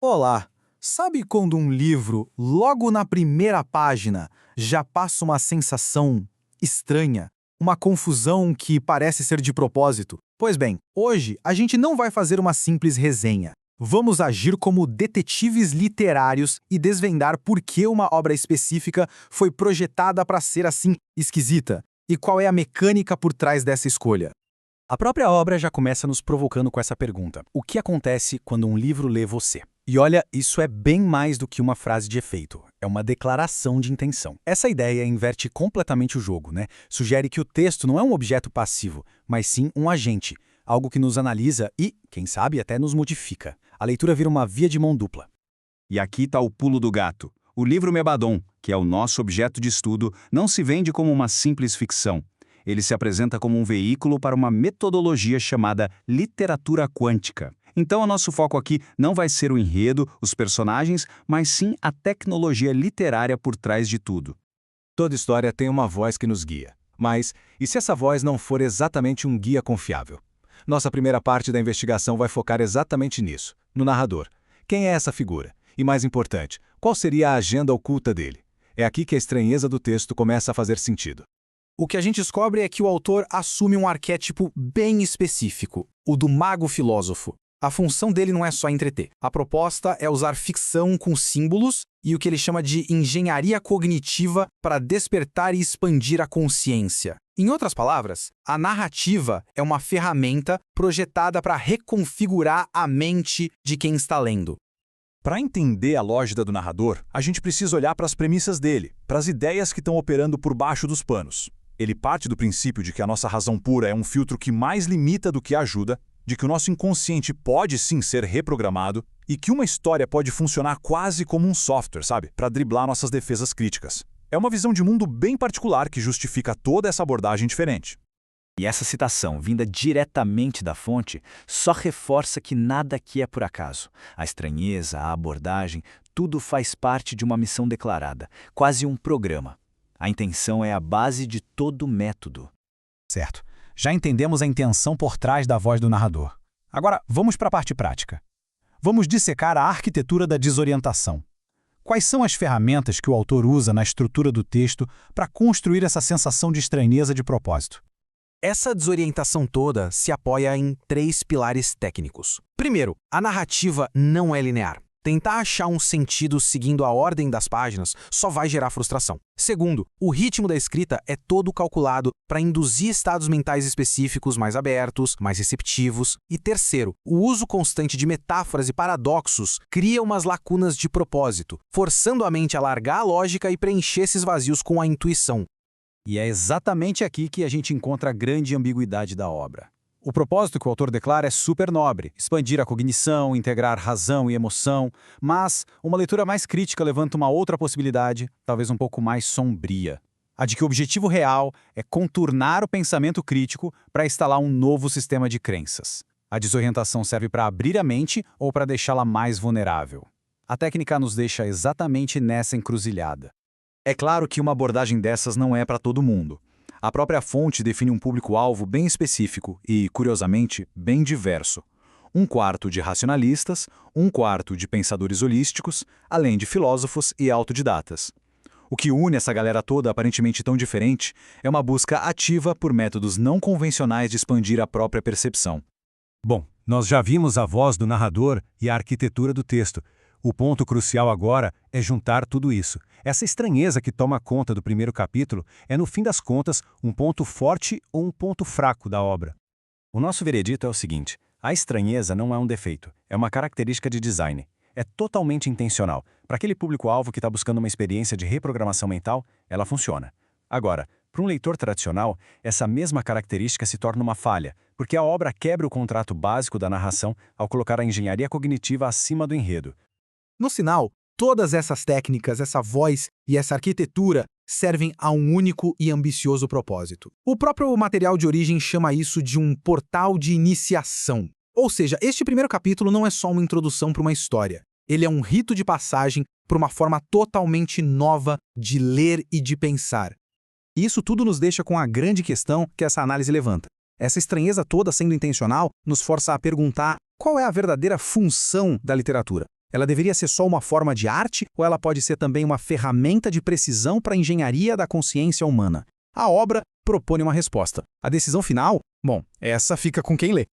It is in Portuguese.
Olá! Sabe quando um livro, logo na primeira página, já passa uma sensação estranha? Uma confusão que parece ser de propósito? Pois bem, hoje a gente não vai fazer uma simples resenha. Vamos agir como detetives literários e desvendar por que uma obra específica foi projetada para ser assim esquisita e qual é a mecânica por trás dessa escolha. A própria obra já começa nos provocando com essa pergunta: o que acontece quando um livro lê você? E olha, isso é bem mais do que uma frase de efeito, é uma declaração de intenção. Essa ideia inverte completamente o jogo, né? Sugere que o texto não é um objeto passivo, mas sim um agente, algo que nos analisa e, quem sabe, até nos modifica. A leitura vira uma via de mão dupla. E aqui está o pulo do gato. O livro Mebadon, que é o nosso objeto de estudo, não se vende como uma simples ficção. Ele se apresenta como um veículo para uma metodologia chamada literatura quântica. Então, o nosso foco aqui não vai ser o enredo, os personagens, mas sim a tecnologia literária por trás de tudo. Toda história tem uma voz que nos guia. Mas, e se essa voz não for exatamente um guia confiável? Nossa primeira parte da investigação vai focar exatamente nisso, no narrador. Quem é essa figura? E mais importante, qual seria a agenda oculta dele? É aqui que a estranheza do texto começa a fazer sentido. O que a gente descobre é que o autor assume um arquétipo bem específico, o do mago filósofo. A função dele não é só entreter. A proposta é usar ficção com símbolos e o que ele chama de engenharia cognitiva para despertar e expandir a consciência. Em outras palavras, a narrativa é uma ferramenta projetada para reconfigurar a mente de quem está lendo. Para entender a lógica do narrador, a gente precisa olhar para as premissas dele, para as ideias que estão operando por baixo dos panos. Ele parte do princípio de que a nossa razão pura é um filtro que mais limita do que ajuda, de que o nosso inconsciente pode sim ser reprogramado e que uma história pode funcionar quase como um software, sabe? Para driblar nossas defesas críticas. É uma visão de mundo bem particular que justifica toda essa abordagem diferente. E essa citação, vinda diretamente da fonte, só reforça que nada aqui é por acaso. A estranheza, a abordagem, tudo faz parte de uma missão declarada, quase um programa. A intenção é a base de todo método. Certo. Já entendemos a intenção por trás da voz do narrador. Agora, vamos para a parte prática. Vamos dissecar a arquitetura da desorientação. Quais são as ferramentas que o autor usa na estrutura do texto para construir essa sensação de estranheza de propósito? Essa desorientação toda se apoia em 3 pilares técnicos. Primeiro, a narrativa não é linear. Tentar achar um sentido seguindo a ordem das páginas só vai gerar frustração. Segundo, o ritmo da escrita é todo calculado para induzir estados mentais específicos mais abertos, mais receptivos. E terceiro, o uso constante de metáforas e paradoxos cria umas lacunas de propósito, forçando a mente a largar a lógica e preencher esses vazios com a intuição. E é exatamente aqui que a gente encontra a grande ambiguidade da obra. O propósito que o autor declara é super nobre, expandir a cognição, integrar razão e emoção, mas uma leitura mais crítica levanta uma outra possibilidade, talvez um pouco mais sombria. A de que o objetivo real é contornar o pensamento crítico para instalar um novo sistema de crenças. A desorientação serve para abrir a mente ou para deixá-la mais vulnerável. A técnica nos deixa exatamente nessa encruzilhada. É claro que uma abordagem dessas não é para todo mundo. A própria fonte define um público-alvo bem específico e, curiosamente, bem diverso. 1/4 de racionalistas, 1/4 de pensadores holísticos, além de filósofos e autodidatas. O que une essa galera toda aparentemente tão diferente é uma busca ativa por métodos não convencionais de expandir a própria percepção. Bom, nós já vimos a voz do narrador e a arquitetura do texto. O ponto crucial agora é juntar tudo isso. Essa estranheza que toma conta do primeiro capítulo é, no fim das contas, um ponto forte ou um ponto fraco da obra. O nosso veredito é o seguinte: a estranheza não é um defeito, é uma característica de design. É totalmente intencional. Para aquele público-alvo que está buscando uma experiência de reprogramação mental, ela funciona. Agora, para um leitor tradicional, essa mesma característica se torna uma falha, porque a obra quebra o contrato básico da narração ao colocar a engenharia cognitiva acima do enredo. No final, todas essas técnicas, essa voz e essa arquitetura servem a um único e ambicioso propósito. O próprio material de origem chama isso de um portal de iniciação. Ou seja, este primeiro capítulo não é só uma introdução para uma história. Ele é um rito de passagem para uma forma totalmente nova de ler e de pensar. E isso tudo nos deixa com a grande questão que essa análise levanta. Essa estranheza toda sendo intencional nos força a perguntar qual é a verdadeira função da literatura. Ela deveria ser só uma forma de arte ou ela pode ser também uma ferramenta de precisão para a engenharia da consciência humana? A obra propõe uma resposta. A decisão final? Bom, essa fica com quem lê.